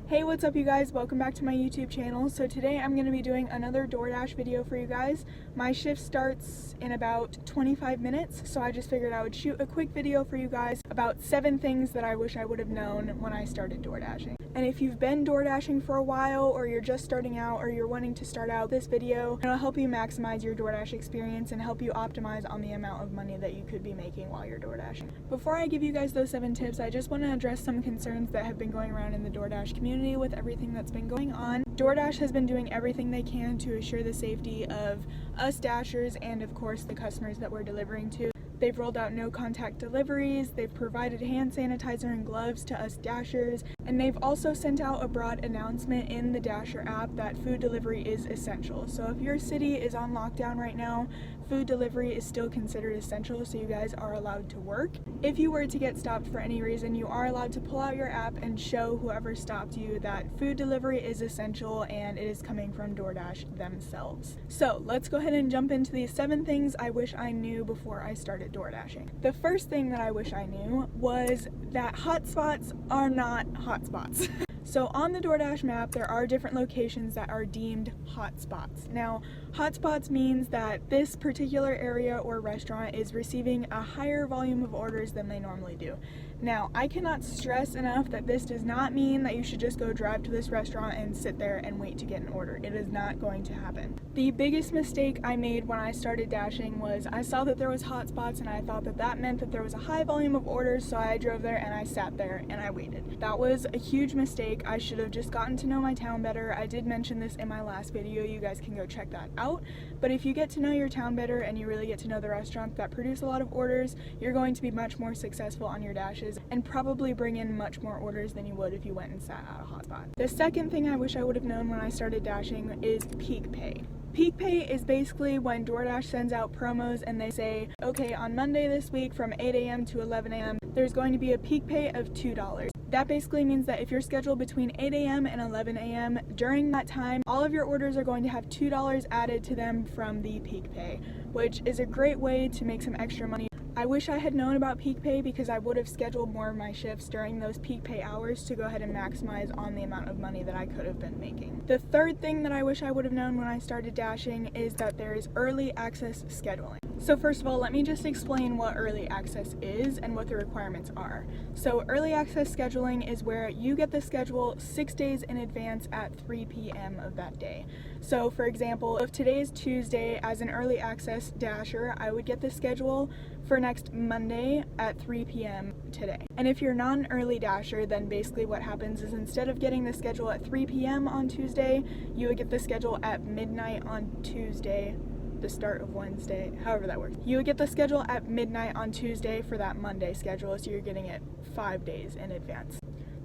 Hey, what's up you guys? Welcome back to my YouTube channel. So today I'm going to be doing another Doordash video for you guys. My shift starts in about 25 minutes, so I just figured I would shoot a quick video for you guys about 7 things that I wish I would have known when I started Doordashing. And if you've been Doordashing for a while, or you're just starting out, or you're wanting to start out, this video it'll help you maximize your Doordash experience and help you optimize on the amount of money that you could be making while you're Doordashing. Before I give you guys those 7 tips, I just want to address some concerns that have been going around in the Doordash community with everything that's been going on. Doordash has been doing everything they can to assure the safety of us Dashers and of course the customers that we're delivering to. They've rolled out no contact deliveries, they've provided hand sanitizer and gloves to us Dashers, and they've also sent out a broad announcement in the Dasher app that food delivery is essential. So if your city is on lockdown right now, food delivery is still considered essential, so you guys are allowed to work. If you were to get stopped for any reason, you are allowed to pull out your app and show whoever stopped you that food delivery is essential and it is coming from Doordash themselves. So let's go ahead and jump into these 7 things I wish I knew before I started Doordashing. The first thing that I wish I knew was that hotspots are not hotspots. So on the Doordash map, there are different locations that are deemed hotspots. Now, hotspots means that this particular area or restaurant is receiving a higher volume of orders than they normally do. Now, I cannot stress enough that this does not mean that you should just go drive to this restaurant and sit there and wait to get an order. It is not going to happen. The biggest mistake I made when I started dashing was I saw that there was hotspots and I thought that that meant that there was a high volume of orders, so I drove there and I sat there and I waited. That was a huge mistake. I should have just gotten to know my town better. I did mention this in my last video. You guys can go check that out. But if you get to know your town better and you really get to know the restaurants that produce a lot of orders, you're going to be much more successful on your dashes and probably bring in much more orders than you would if you went and sat at a hotspot. The second thing I wish I would have known when I started dashing is peak pay. Peak pay is basically when DoorDash sends out promos and they say, okay, on Monday this week from 8 a.m. to 11 a.m. there's going to be a peak pay of $2. That basically means that if you're scheduled between 8 a.m. and 11 a.m. during that time, all of your orders are going to have $2 added to them from the peak pay, which is a great way to make some extra money. I wish I had known about peak pay because I would have scheduled more of my shifts during those peak pay hours to go ahead and maximize on the amount of money that I could have been making. The third thing that I wish I would have known when I started dashing is that there is early access scheduling. So first of all, let me just explain what early access is and what the requirements are. So early access scheduling is where you get the schedule 6 days in advance at 3 p.m. of that day. So for example, if today is Tuesday, as an early access dasher, I would get the schedule for next Monday at 3 p.m. today. And if you're not an early dasher, then basically what happens is instead of getting the schedule at 3 p.m. on Tuesday, you would get the schedule at midnight on Tuesday, the start of Wednesday, however that works. You would get the schedule at midnight on Tuesday for that Monday schedule, so you're getting it 5 days in advance.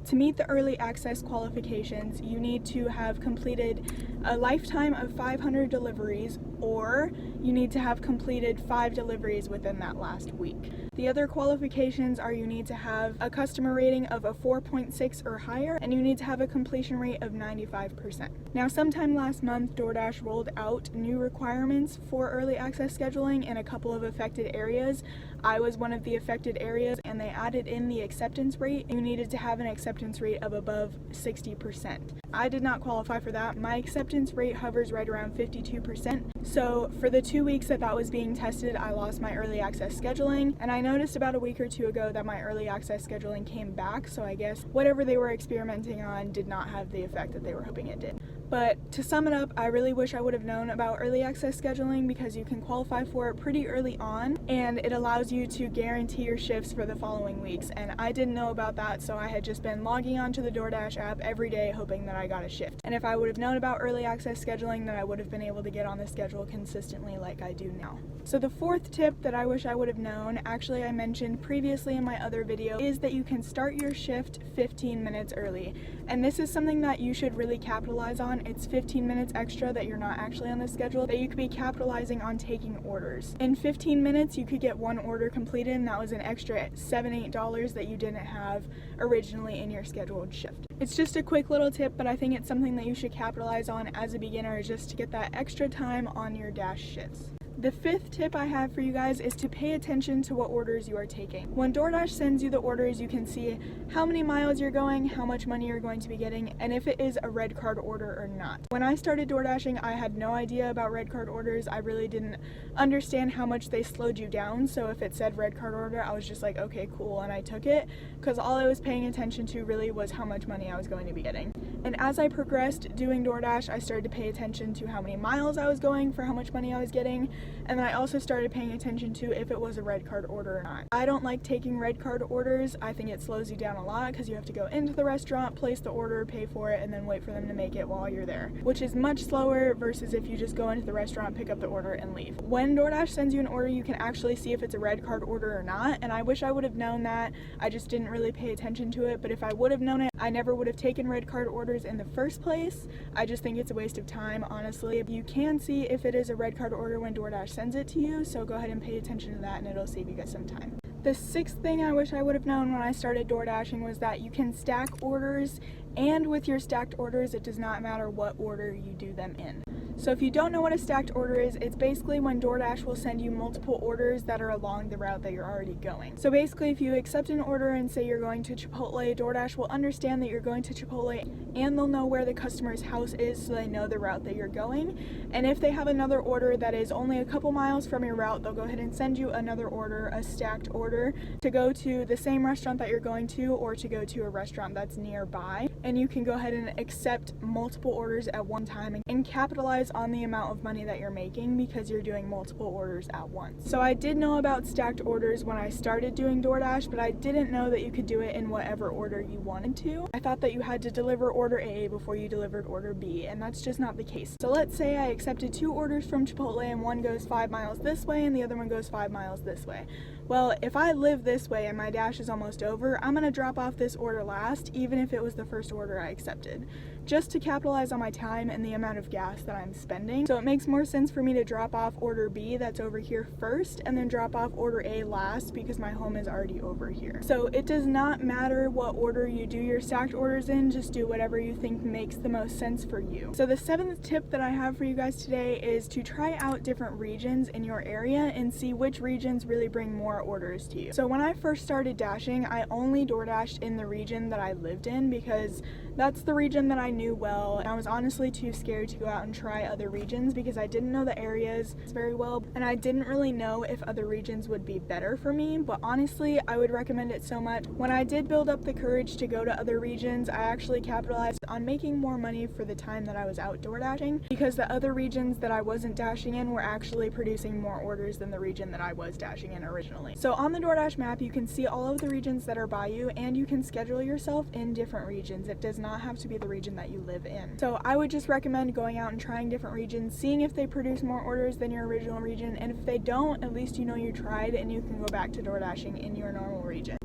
To meet the early access qualifications, you need to have completed a lifetime of 500 deliveries, or you need to have completed 5 deliveries within that last week. The other qualifications are you need to have a customer rating of a 4.6 or higher, and you need to have a completion rate of 95%. Now, sometime last month, Doordash rolled out new requirements for early access scheduling in a couple of affected areas. I was one of the affected areas, and they added in the acceptance rate. You needed to have an acceptance rate of above 60%. I did not qualify for that. My acceptance rate hovers right around 52%. So for the 2 weeks that was being tested, I lost my early access scheduling, and I noticed about a week or 2 ago that my early access scheduling came back, so I guess whatever they were experimenting on did not have the effect that they were hoping it did. But to sum it up, I really wish I would have known about early access scheduling because you can qualify for it pretty early on, and it allows you to guarantee your shifts for the following weeks. And I didn't know about that, so I had just been logging onto the Doordash app every day hoping that I got a shift. And if I would have known about early access scheduling, then I would have been able to get on the schedule consistently like I do now. So the fourth tip that I wish I would have known, actually I mentioned previously in my other video, is that you can start your shift 15 minutes early. And this is something that you should really capitalize on. It's 15 minutes extra that you're not actually on the schedule that you could be capitalizing on taking orders. In 15 minutes, you could get 1 order completed, and that was an extra $7-8 that you didn't have originally in your scheduled shift. It's just a quick little tip, but I think it's something that you should capitalize on as a beginner, just to get that extra time on your dash shifts. The fifth tip I have for you guys is to pay attention to what orders you are taking. When Doordash sends you the orders, you can see how many miles you're going, how much money you're going to be getting, and if it is a red card order or not. When I started Doordashing, I had no idea about red card orders. I really didn't understand how much they slowed you down, so if it said red card order, I was just like, okay, cool, and I took it, because all I was paying attention to really was how much money I was going to be getting. And as I progressed doing Doordash, I started to pay attention to how many miles I was going for how much money I was getting, and then I also started paying attention to if it was a red card order or not. I don't like taking red card orders. I think it slows you down a lot because you have to go into the restaurant, place the order, pay for it, and then wait for them to make it while you're there, which is much slower versus if you just go into the restaurant, pick up the order, and leave. When Doordash sends you an order, you can actually see if it's a red card order or not, and I wish I would have known that. I just didn't really pay attention to it, but if I would have known it, I never would have taken red card orders in the first place. I just think it's a waste of time, honestly. You can see if it is a red card order when Doordash sends it to you, so go ahead and pay attention to that and it'll save you guys some time. The sixth thing I wish I would have known when I started Doordashing was that you can stack orders, and with your stacked orders, it does not matter what order you do them in. So if you don't know what a stacked order is, it's basically when Doordash will send you multiple orders that are along the route that you're already going. So basically, if you accept an order and say you're going to Chipotle, Doordash will understand that you're going to Chipotle, and they'll know where the customer's house is so they know the route that you're going. And if they have another order that is only a couple miles from your route, they'll go ahead and send you another order, a stacked order, to go to the same restaurant that you're going to or to go to a restaurant that's nearby. And you can go ahead and accept multiple orders at one time and capitalize on the amount of money that you're making because you're doing multiple orders at once. So I did know about stacked orders when I started doing Doordash, but I didn't know that you could do it in whatever order you wanted to. I thought that you had to deliver order A before you delivered order B, and that's just not the case. So let's say I accepted 2 orders from Chipotle and one goes 5 miles this way and the other one goes 5 miles this way. Well, if I live this way and my dash is almost over, I'm gonna drop off this order last, even if it was the first order I accepted, just to capitalize on my time and the amount of gas that I'm spending. So it makes more sense for me to drop off order B that's over here first and then drop off order A last because my home is already over here. So it does not matter what order you do your stacked orders in, just do whatever you think makes the most sense for you. So the 7th tip that I have for you guys today is to try out different regions in your area and see which regions really bring more orders to you. So when I first started dashing, I only Doordashed in the region that I lived in because that's the region that I knew well, and I was honestly too scared to go out and try other regions because I didn't know the areas very well and I didn't really know if other regions would be better for me. But honestly, I would recommend it so much. When I did build up the courage to go to other regions, I actually capitalized on making more money for the time that I was out Doordashing because the other regions that I wasn't dashing in were actually producing more orders than the region that I was dashing in originally. So on the Doordash map, you can see all of the regions that are by you, and you can schedule yourself in different regions. It does not have to be the region that you live in. So I would just recommend going out and trying different regions, seeing if they produce more orders than your original region, and if they don't, at least you know you tried and you can go back to Doordashing in your normal region.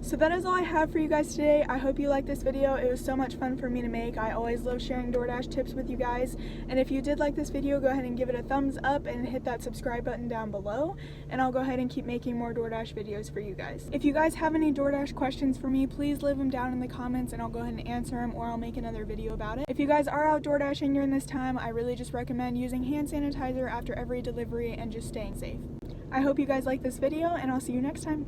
So that is all I have for you guys today. I hope you liked this video. It was so much fun for me to make. I always love sharing Doordash tips with you guys. And if you did like this video, go ahead and give it a thumbs up and hit that subscribe button down below. And I'll go ahead and keep making more Doordash videos for you guys. If you guys have any Doordash questions for me, please leave them down in the comments and I'll go ahead and answer them, or I'll make another video about it. If you guys are out Doordashing during this time, I really just recommend using hand sanitizer after every delivery and just staying safe. I hope you guys like this video and I'll see you next time.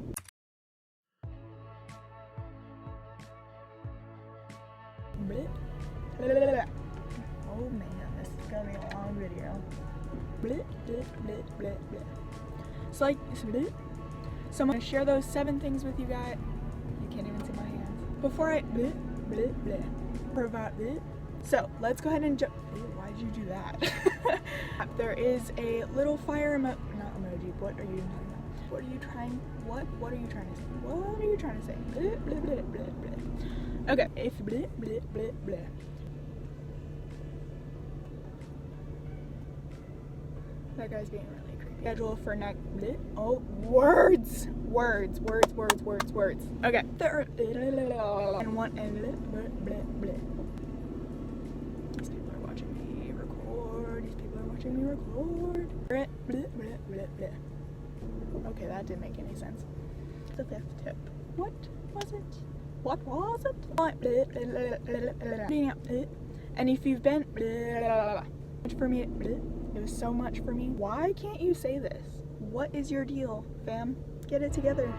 Oh man, this is gonna be a long video. So I'm gonna share those 7 things with you guys. You can't even see my hands. Before I so let's go ahead and jump. Why did you do that? There is a little fire not emoji. What are you talking about? What are you trying? What are you trying to say? What are you trying to say? Okay, if that guy's being really creepy. Schedule for next. Oh, words. Okay. And one. These people are watching me record. Okay, that didn't make any sense. The 5th tip. What was it? And if you've been For me, it was so much for me. Why can't you say this? What is your deal, fam? Get it together.